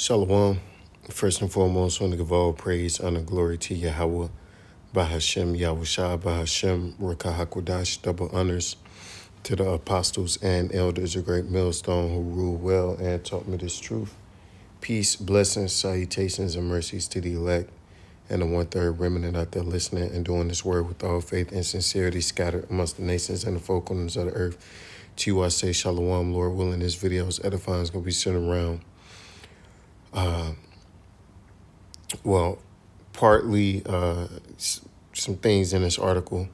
Shalom. First and foremost, I want to give all praise, honor, glory to Yahweh, Bahashem, Yahushua, Bahashem, Rakahakwadash, double honors to the apostles and elders, a great millstone who rule well and taught me this truth. Peace, blessings, salutations, and mercies to the elect and the one-third remnant out there listening and doing this word with all faith and sincerity scattered amongst the nations and the four corners of the earth. To you I say shalom, Lord willing. This video's edifying is going to be centered around partly some things in this article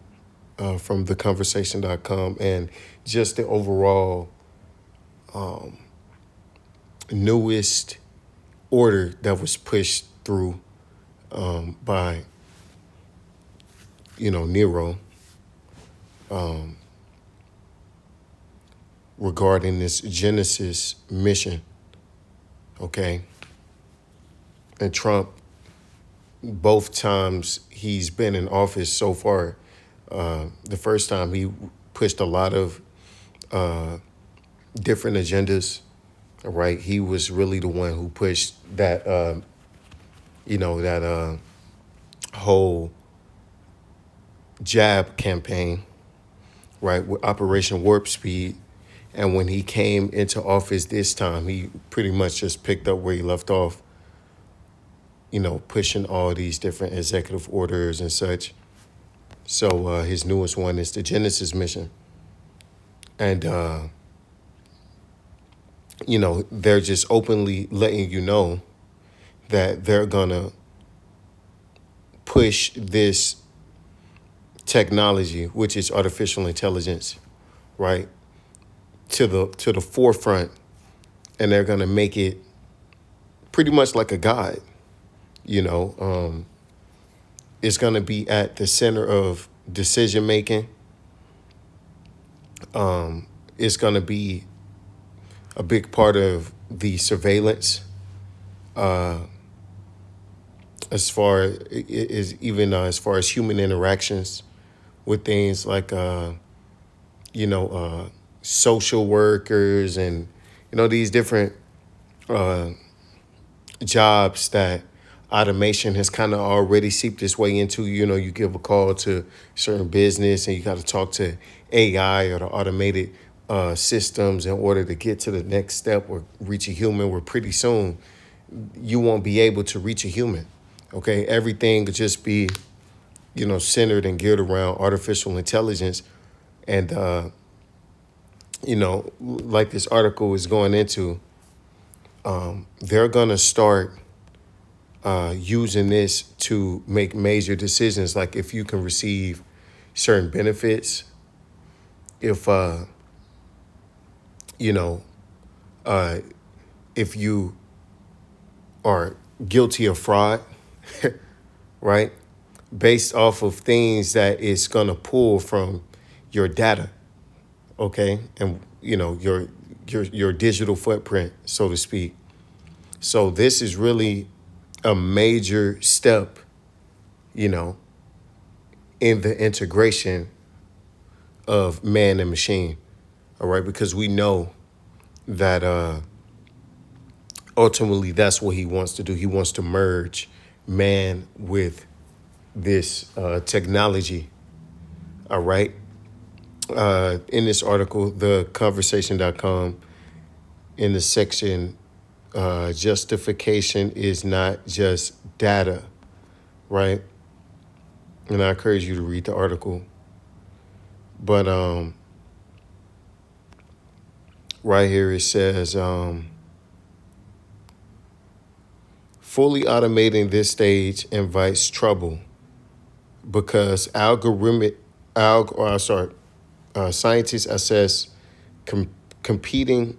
from theconversation.com and just the overall newest order that was pushed through by, Nero regarding this Genesis mission, okay? And Trump, both times he's been in office so far, the first time he pushed a lot of different agendas, right? He was really the one who pushed that, whole jab campaign, right, with Operation Warp Speed. And when he came into office this time, he pretty much just picked up where he left off, pushing all these different executive orders and such. So his newest one is the Genesis mission. And, they're just openly letting you know that they're going to push this technology, which is artificial intelligence, right, to the forefront. And they're going to make it pretty much like a god. It's going to be at the center of decision making. It's going to be a big part of the surveillance, as far as human interactions with things like, social workers and, these different jobs that automation has kind of already seeped its way into. You give a call to a certain business and you got to talk to AI or the automated systems in order to get to the next step or reach a human, where pretty soon you won't be able to reach a human. Okay, everything could just be, centered and geared around artificial intelligence. And, like this article is going into, they're going to start using this to make major decisions. Like if you can receive certain benefits, if, if you are guilty of fraud, right? Based off of things that it's going to pull from your data, okay? And, your digital footprint, so to speak. So this is really a major step, in the integration of man and machine, all right? Because we know that ultimately that's what he wants to do. He wants to merge man with this technology, all right? In this article, theconversation.com, in the section, justification is not just data, right? And I encourage you to read the article. But right here it says, fully automating this stage invites trouble because scientists assess competing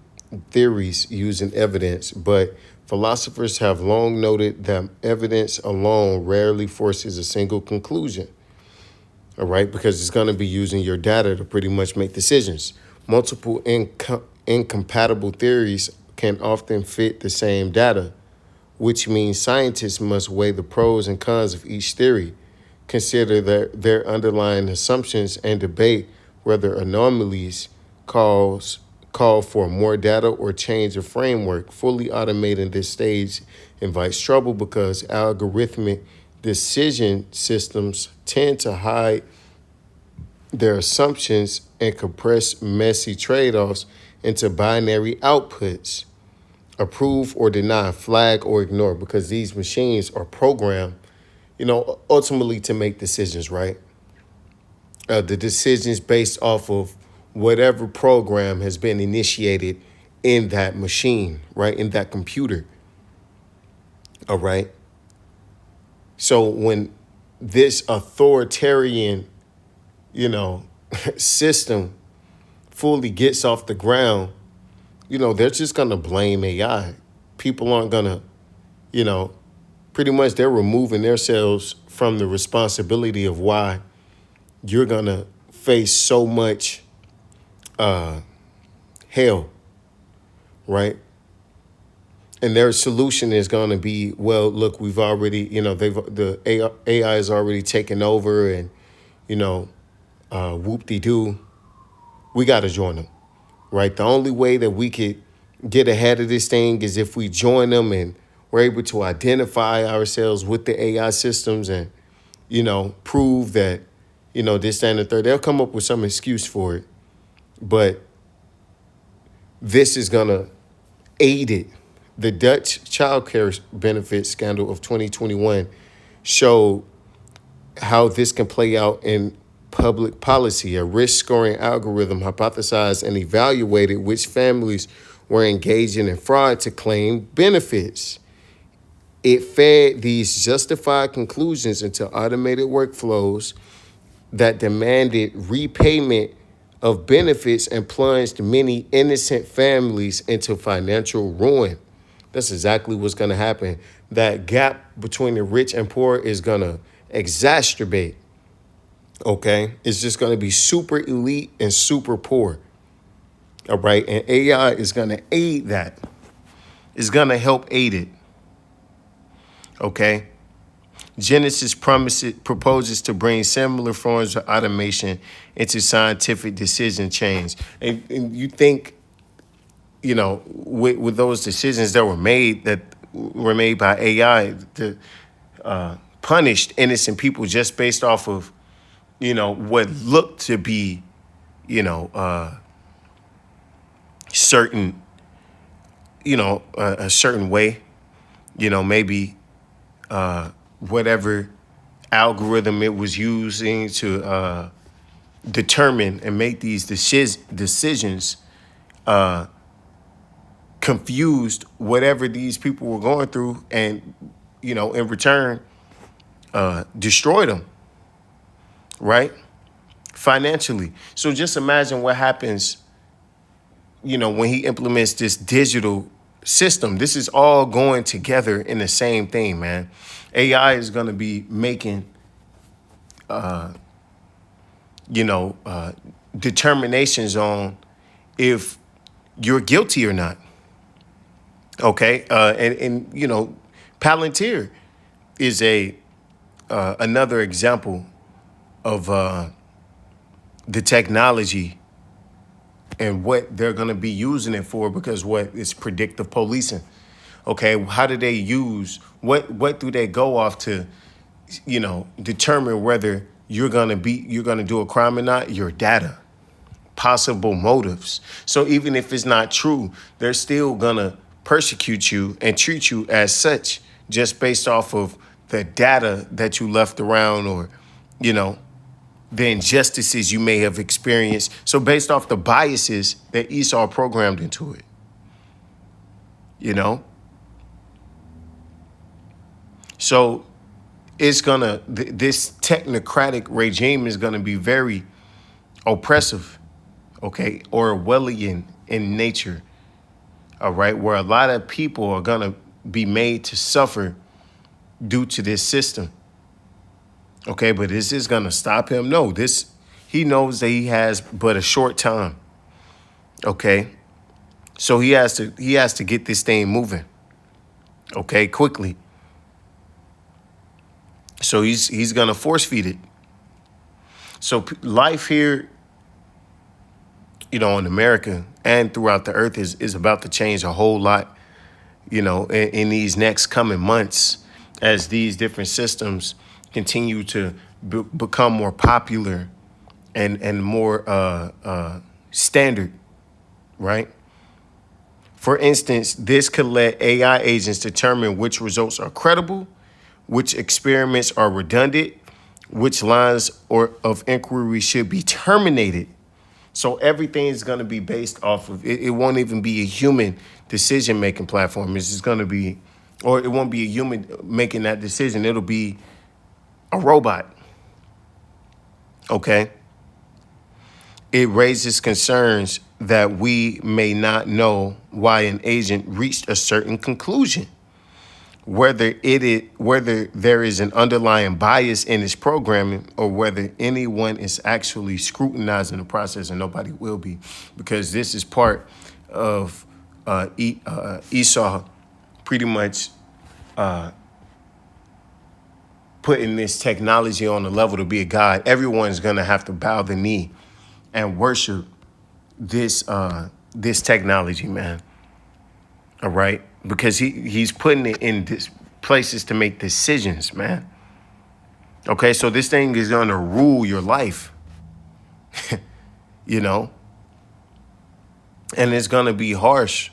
theories using evidence, but philosophers have long noted that evidence alone rarely forces a single conclusion. All right, because it's going to be using your data to pretty much make decisions. Multiple incompatible theories can often fit the same data, which means scientists must weigh the pros and cons of each theory, consider their underlying assumptions, and debate whether anomalies cause call for more data or change of framework. Fully automating this stage invites trouble because algorithmic decision systems tend to hide their assumptions and compress messy trade-offs into binary outputs: approve or deny, flag or ignore, because these machines are programmed, ultimately to make decisions, right? The decisions based off of whatever program has been initiated in that machine, right? In that computer. All right. So when this authoritarian, you know, system fully gets off the ground, they're just going to blame AI. People aren't going to, you know, pretty much they're removing themselves from the responsibility of why you're going to face so much hell, right? And their solution is going to be, well, look, we've already, the AI is already taken over, and, whoop-de-doo, we got to join them, right? The only way that we could get ahead of this thing is if we join them and we're able to identify ourselves with the AI systems and, prove that, this, that, and the third. They'll come up with some excuse for it, but this is going to aid it. The Dutch child care benefits scandal of 2021 showed how this can play out in public policy. A risk scoring algorithm hypothesized and evaluated which families were engaging in fraud to claim benefits. It fed these justified conclusions into automated workflows that demanded repayment of benefits and plunged many innocent families into financial ruin. That's exactly what's going to happen. That gap between the rich and poor is going to exacerbate. Okay? It's just going to be super elite and super poor. All right? And AI is going to aid that. It's going to help aid it. Okay? Genesis proposes to bring similar forms of automation into scientific decision chains. And you think, with those decisions that were made by AI to punished innocent people just based off of, what looked to be, certain, a certain way, maybe whatever algorithm it was using to determine and make these decisions confused whatever these people were going through, and in return destroyed them, right, financially. So just imagine what happens when he implements this digital system. This is all going together in the same thing, man. AI is going to be making determinations on if you're guilty or not. Okay. And Palantir is another example of the technology and what they're going to be using it for, because what is predictive policing. Okay. How do they use, what do they go off to, determine whether you're going to do a crime or not? Your data, possible motives. So even if it's not true, they're still going to persecute you and treat you as such just based off of the data that you left around, or, the injustices you may have experienced. So based off the biases that Esau programmed into it, So it's this technocratic regime is gonna be very oppressive, okay, Orwellian in nature, all right, where a lot of people are gonna be made to suffer due to this system. Okay, but is this gonna stop him? No, he knows that he has but a short time. Okay. So he has to get this thing moving. Okay, quickly. So he's gonna force feed it. So life here, in America and throughout the earth is about to change a whole lot, in these next coming months as these different systems continue to become more popular and more standard, right? For instance, this could let AI agents determine which results are credible, which experiments are redundant, which lines of inquiry should be terminated. So everything is going to be based off of it. It won't even be a human decision-making platform. It's just going to be, or it won't be a human making that decision. It'll be a robot. Okay. It raises concerns that we may not know why an agent reached a certain conclusion, whether there is an underlying bias in its programming or whether anyone is actually scrutinizing the process, and nobody will be, because this is part of Esau pretty much putting this technology on the level to be a god. Everyone's gonna have to bow the knee and worship this technology, man. All right, because he's putting it in places to make decisions, man. Okay, so this thing is gonna rule your life, and it's gonna be harsh.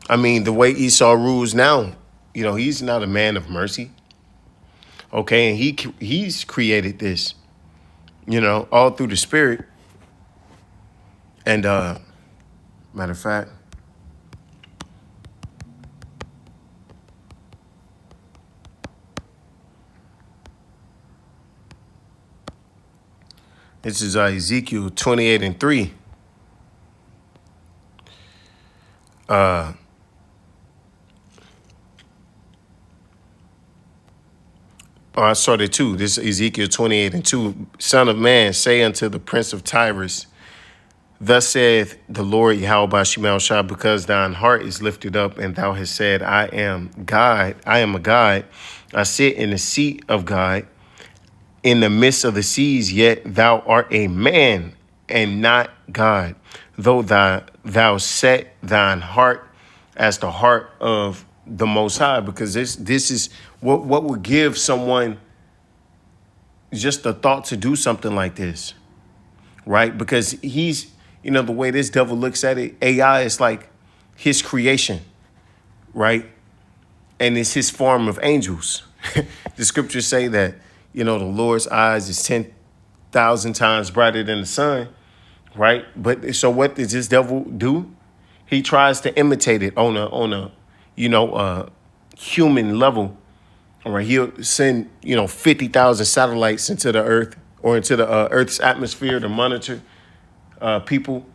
I mean, the way Esau rules now, he's not a man of mercy. Okay, and he's created this, all through the spirit. And matter of fact, this is Ezekiel 28:3. I started too. This is Ezekiel 28:2. Son of man, say unto the prince of Tyrus, thus saith the Lord Yahweh Shemal Shah, because thine heart is lifted up, and thou hast said, I am God, I am a God. I sit in the seat of God in the midst of the seas, yet thou art a man and not God. Though thou set thine heart as the heart of the Most High, because this is what would give someone just the thought to do something like this, right? Because he's, the way this devil looks at it, AI is like his creation, right? And it's his form of angels. The scriptures say that, the Lord's eyes is 10,000 times brighter than the sun, right? But so what does this devil do? He tries to imitate it on a human level. All right, he'll send 50,000 satellites into the earth or into the Earth's atmosphere to monitor people.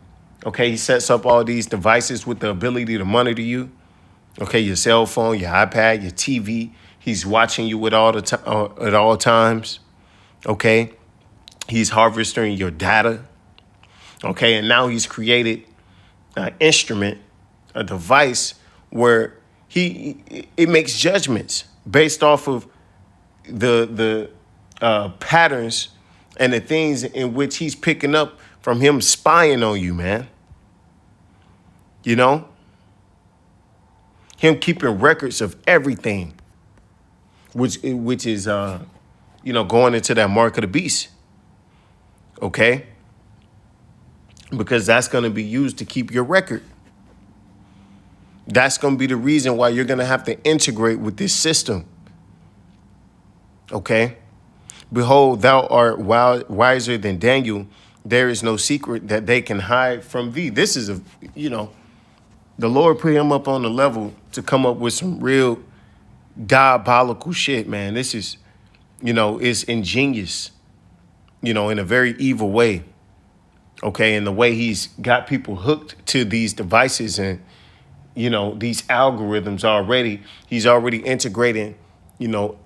Okay, he sets up all these devices with the ability to monitor you. Okay, your cell phone, your iPad, your TV. He's watching you at all times. Okay, he's harvesting your data. Okay, and now he's created an instrument, a device where it makes judgments based off of the patterns and the things in which he's picking up from him spying on you, man. Him keeping records of everything, which is going into that mark of the beast. Okay, because that's going to be used to keep your record. That's going to be the reason why you're going to have to integrate with this system. Okay. Behold, thou art wiser than Daniel. There is no secret that they can hide from thee. This is the Lord put him up on the level to come up with some real diabolical shit, man. This is, it's ingenious, in a very evil way. Okay. And the way he's got people hooked to these devices and, these algorithms already, he's already integrating,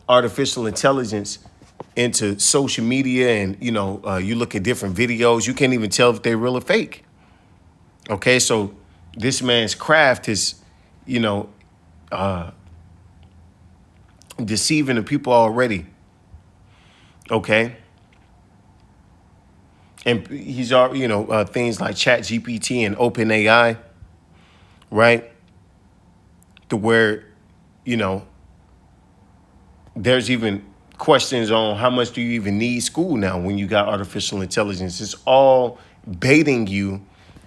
artificial intelligence into social media. And, you look at different videos, you can't even tell if they're real or fake. Okay. So this man's craft is, deceiving the people already. Okay. And he's already, things like Chat GPT and OpenAI, right? To where, you know, there's even questions on how much do you even need school now when you got artificial intelligence. It's all baiting you,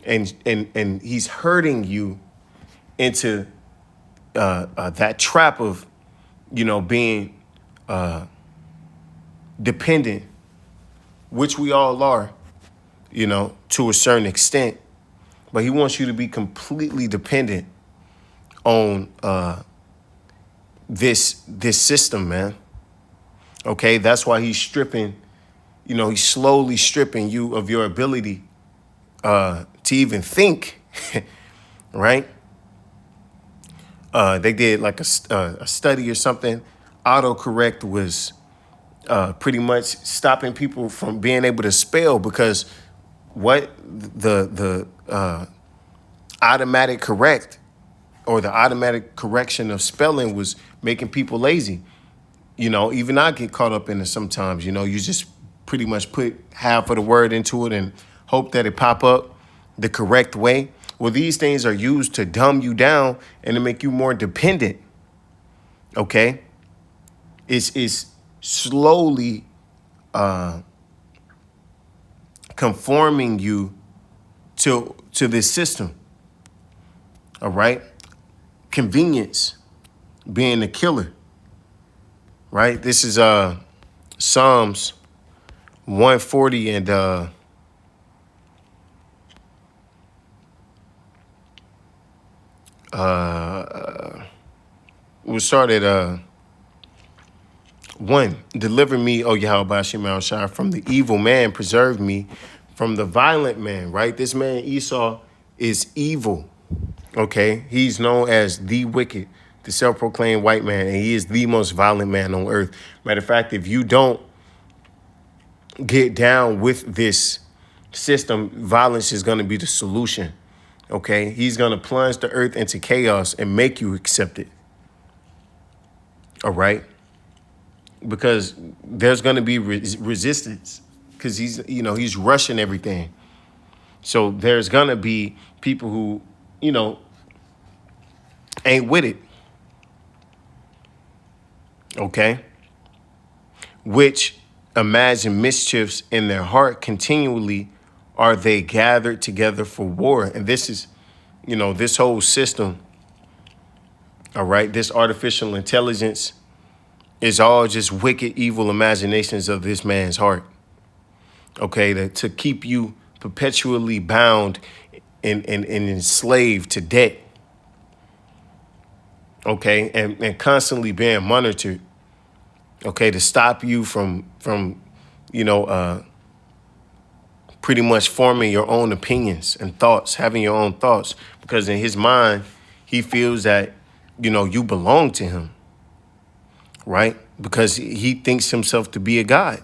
and he's hurting you into that trap of, being dependent, which we all are, to a certain extent. But he wants you to be completely dependent on this system, man. Okay, that's why he's stripping, he's slowly stripping you of your ability to even think, right? They did like a study or something. Autocorrect was pretty much stopping people from being able to spell because what the automatic correct or the automatic correction of spelling was making people lazy. Even I get caught up in it sometimes. You just pretty much put half of the word into it and hope that it pop up the correct way. Well, these things are used to dumb you down and to make you more dependent. Okay? It's slowly conforming you to this system. All right? Convenience being the killer. Right? This is Psalms 140 and we'll start at 1. Deliver me, O Yahweh Shema Shai, from the evil man. Preserve me from the violent man. Right? This man Esau is evil. Okay? He's known as the wicked, the self-proclaimed white man, and he is the most violent man on earth. Matter of fact, if you don't get down with this system, violence is going to be the solution. Okay? He's going to plunge the earth into chaos and make you accept it. All right? Because there's going to be resistance because he's rushing everything. So there's going to be people who, ain't with it. Okay? Which imagine mischiefs in their heart continually are they gathered together for war. And this is, this whole system, all right, this artificial intelligence is all just wicked, evil imaginations of this man's heart. Okay, to keep you perpetually bound and enslaved to debt. Okay, and constantly being monitored. Okay, to stop you from pretty much forming your own opinions and thoughts, having your own thoughts, because in his mind, he feels that, you belong to him, right? Because he thinks himself to be a God.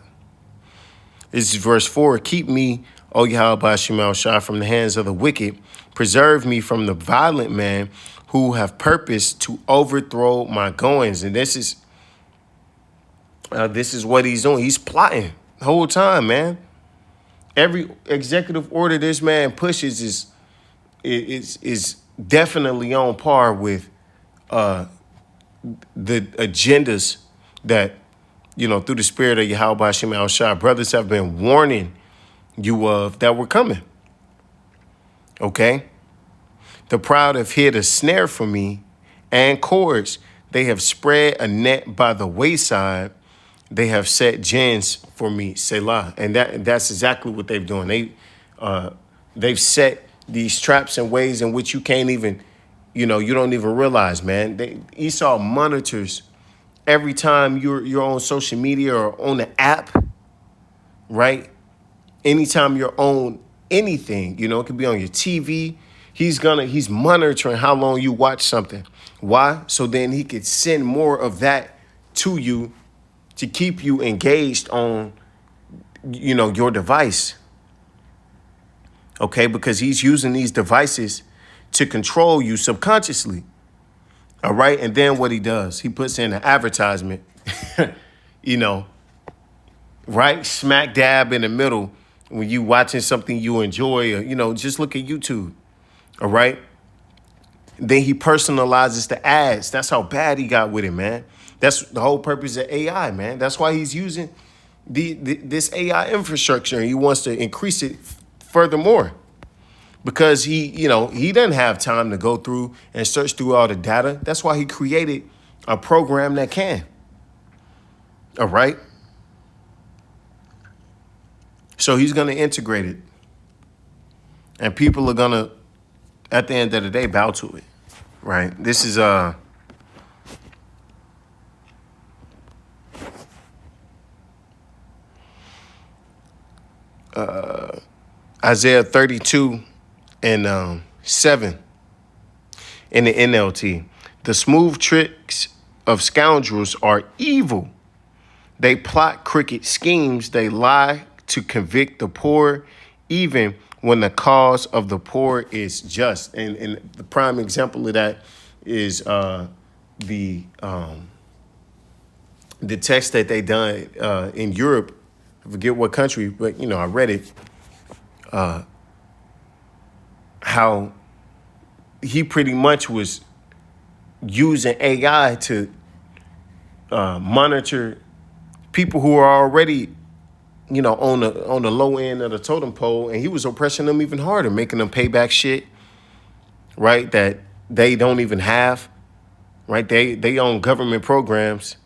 This is verse 4. Keep me, O Yahweh Shema Shai, from the hands of the wicked. Preserve me from the violent man who have purposed to overthrow my goings. And this is what he's doing. He's plotting the whole time, man. Every executive order this man pushes is definitely on par with the agendas that, through the spirit of Yahweh Shema Shai, brothers have been warning you of that were coming. Okay? The proud have hid a snare for me and cords. They have spread a net by the wayside. They have set gins for me, Selah. And that's exactly what they've done. They've set these traps in ways in which you can't even, you don't even realize, man. Esau monitors every time you're on social media or on the app, right? Anytime you're on anything, it could be on your TV. He's monitoring how long you watch something. Why? So then he could send more of that to you to keep you engaged on, your device. Okay, because he's using these devices to control you subconsciously. All right. And then what he does, he puts in an advertisement, right smack dab in the middle when you watching something you enjoy, or, just look at YouTube. All right. Then he personalizes the ads. That's how bad he got with it, man. That's the whole purpose of AI, man. That's why he's using this AI infrastructure, and he wants to increase it furthermore, because he doesn't have time to go through and search through all the data. That's why he created a program that can. All right. So he's going to integrate it, and people are going to, at the end of the day, bow to it. Right. This is Isaiah 32 and 7 in the NLT. The smooth tricks of scoundrels are evil. They plot crooked schemes. They lie to convict the poor, even when the cause of the poor is just. And the prime example of that is the text that they done in Europe. I forget what country, but I read it. How he pretty much was using AI to monitor people who are already, on the low end of the totem pole, and he was oppressing them even harder, making them pay back shit, right, that they don't even have, right? They own government programs,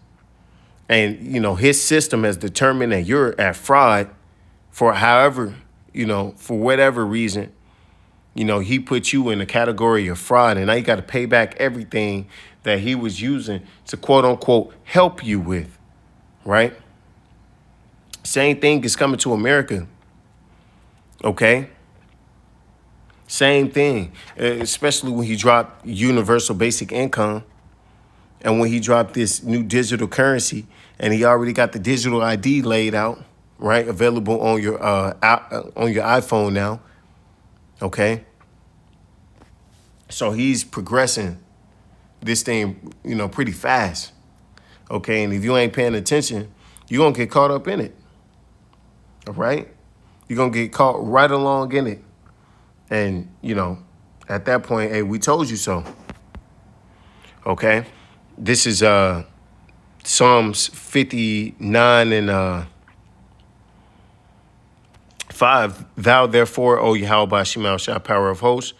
and his system has determined that you're at fraud for however, for whatever reason. He put you in the category of fraud, and now you got to pay back everything that he was using to quote unquote help you with, right? Same thing is coming to America. Okay. Same thing, especially when he dropped universal basic income, and when he dropped this new digital currency, and he already got the digital ID laid out, right, available on your iPhone now. Okay. So he's progressing this thing, pretty fast. Okay. And if you ain't paying attention, you're going to get caught up in it. All right. You're going to get caught right along in it. And, at that point, hey, we told you so. Okay. This is Psalms 59 and 5. Thou therefore, O Yahweh Shema Shah, power of hosts,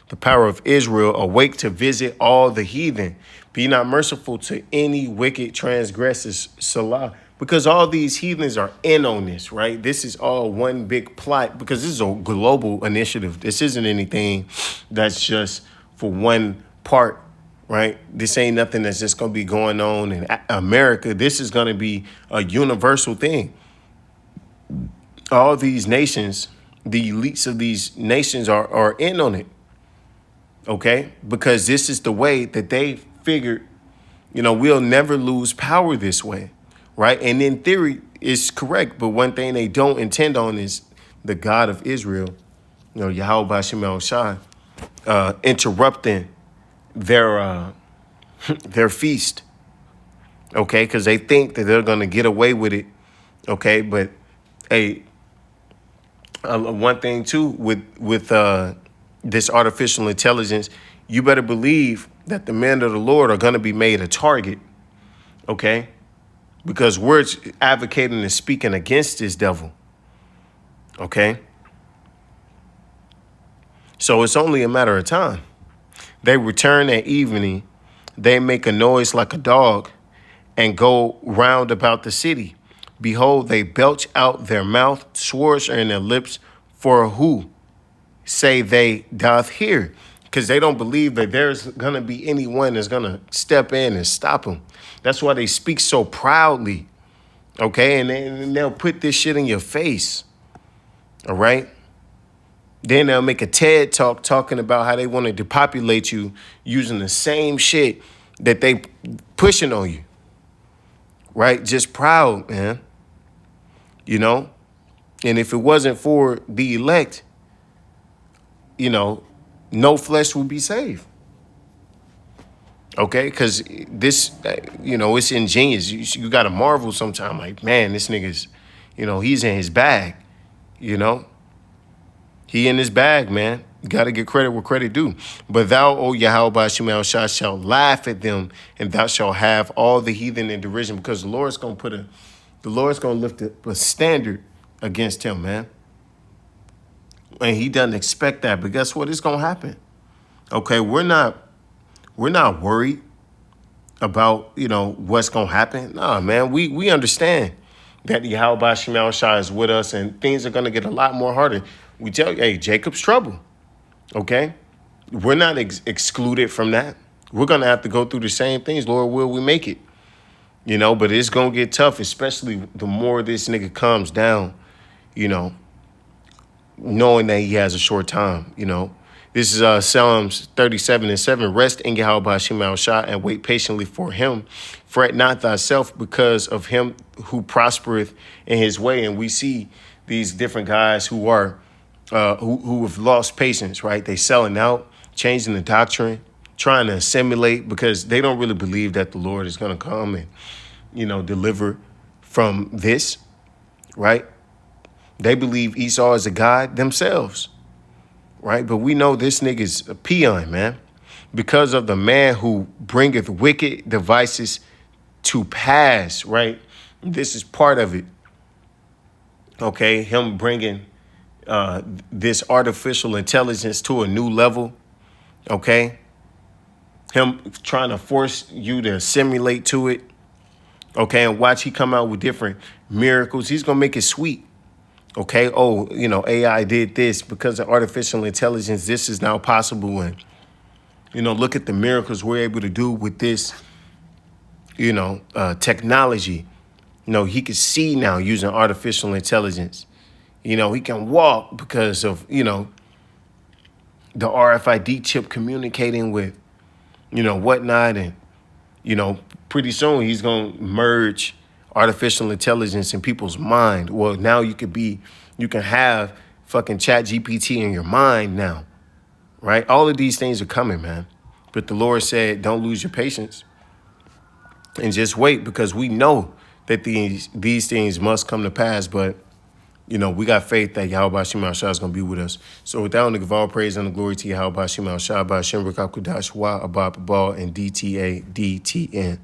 the power of Israel, awake to visit all the heathen. Be not merciful to any wicked transgressors, Salah. Because all these heathens are in on this, right? This is all one big plot, because this is a global initiative. This isn't anything that's just for one part, right? This ain't nothing that's just going to be going on in America. This is going to be a universal thing. All these nations, the elites of these nations are in on it. Okay, because this is the way that they figured, we'll never lose power this way, right? And in theory, it's correct. But one thing they don't intend on is the God of Israel, Yahweh Shema Shai, interrupting their feast. Okay, because they think that they're going to get away with it. Okay, but hey, one thing too with this artificial intelligence, you better believe that the men of the Lord are going to be made a target, okay? Because we're advocating and speaking against this devil, okay? So it's only a matter of time. They return at evening, they make a noise like a dog, and go round about the city. Behold, they belch out their mouth, swords are in their lips, for who? Say they doth hear, because they don't believe that there's going to be anyone that's going to step in and stop them. That's why they speak so proudly, okay? And they'll put this shit in your face, all right? Then they'll make a TED talk talking about how they want to depopulate you using the same shit that they pushing on you, right? Just proud, man, And if it wasn't for the elect, no flesh will be saved. Okay, because this, it's ingenious. You got to marvel sometimes, like, man, this nigga's, he's in his bag. You know, he in his bag, man. You got to get credit where credit due. But thou, O Yahweh Shemel Shah, shalt laugh at them, and thou shalt have all the heathen in derision, because the Lord's gonna lift a standard against him, man. And he doesn't expect that. But guess what? It's gonna happen. Okay, we're not worried about, what's gonna happen. Nah, man, we understand that Yahweh Shemel Shah is with us, and things are gonna get a lot more harder. We tell you, hey, Jacob's trouble. Okay, we're not excluded from that. We're gonna have to go through the same things. Lord, will we make it? But it's gonna get tough, especially the more this nigga calms down. You know, knowing that he has a short time. This is Psalms 37:7. Rest in Yahweh Shema Shah and wait patiently for him. Fret not thyself because of him who prospereth in his way. And we see these different guys who are who have lost patience, right? They selling out, changing the doctrine, trying to assimilate because they don't really believe that the Lord is going to come and, deliver from this, right? They believe Esau is a god themselves, right? But we know this nigga's a peon, man, because of the man who bringeth wicked devices to pass, right? This is part of it, okay? Him bringing this artificial intelligence to a new level, okay? Him trying to force you to assimilate to it, okay? And watch he come out with different miracles. He's going to make it sweet. Okay, AI did this because of artificial intelligence. This is now possible. And, look at the miracles we're able to do with this, technology. He can see now using artificial intelligence. He can walk because of, the RFID chip communicating with, whatnot. And, pretty soon he's going to merge artificial intelligence in people's mind. Well, now you can have fucking Chat GPT in your mind now, right? All of these things are coming, man. But the Lord said, don't lose your patience and just wait, because we know that these things must come to pass. But, we got faith that Yahweh Shema Shah is going to be with us. So with that, I want to give all praise and the glory to Yahweh Shema Shah, by Shem Rakakudash, Wa Abba Babal, and DTA DTN.